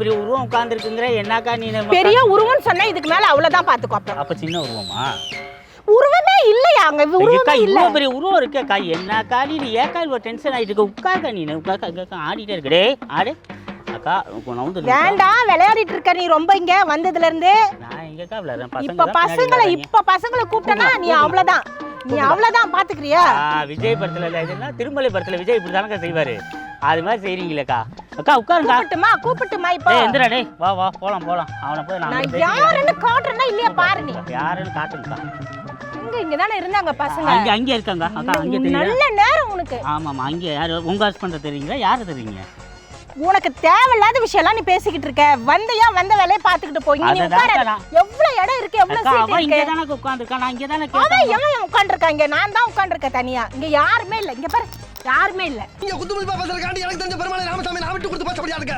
பெரிய உருவம் உட்கார்ந்துருக்குங்கிற என்னக்கா நீ பெரிய உருவம்னு சொன்னா இதுக்கு மேல அவ்வளவுதான் பாத்துக்கோ. அப்ப சின்ன உருவமா? உருவமே இல்லையா அங்க? உருவமே இல்ல. இவ்வளவு பெரிய உருவம் இருக்கேக்கா. என்னக்கா நீ ஏக்கா இவ்வளவு டென்ஷன் ஆயிட்டு இருக்க? உட்கார்க்கா நீ உட்கார்க்கா ஆடிட்டே இருக்கடே. ஆடு அக்கா நவுந்து வேண்டாம் விளையாடிட்டு இருக்க நீ ரொம்ப இங்க வந்ததுல இருந்து. நான் எங்கக்கா விளையாடுறேன்? இப்ப பசங்களை கூப்பிட்டனா நீ அவ்வளவுதான். நீ அவ்வளவுதான் பாத்துக்கிறியா? விஜய் படத்துல இல்ல இதெல்லாம் திருமலை படத்துல விஜய் இப்படி தானக்கா செய்வாரு. அது மாதிரி செய்றீங்களேக்கா. அக்கா உட்காருங்க. கூப்பிட்டுமா இப்போ? எந்திரா டேய் வா வா போலாம் அவனை போய் நான் யாருன்னு காட்டுறேனா இல்லையா பாரு நீ. யாருன்னு காட்டுங்கக்கா. இங்க தானே இருந்தாங்க பசங்க. அங்க இருக்காங்க அக்கா. அங்க தெரியும். நல்ல நேரம் உனக்கு. ஆமாமா அங்க யாரு உங்க ஹஸ்பண்ட் தெரியுங்களா? யாரு தெரியுங்க? உனக்கு தேவையில்லாத விஷயம் எல்லாம் நீ பேசிக்கிட்டு இருக்க. வந்த வேலையை பாத்துக்கிட்டு போய் நீ உட்கார. எவ்வளவு இடம் இருக்கு, எவ்வளவு சீட் இருக்கு. இங்க தான உட்கார்ந்திருக்கா. நான் இங்க தான கேட்டேன். அவன் உட்கார்ந்திருக்காங்க. நான் தான் உட்கார்ந்திருக்கேன் தனியா. இங்க யாருமே இல்ல. இங்க பாரு யாருமே இல்ல. இங்க குத்துமதி பாப்பா சொல்றாங்க. எனக்கு தெரிஞ்ச பெருமாளை ராமசாமி நான் விட்டு கொடுத்து பாச்சபடியா இருக்க.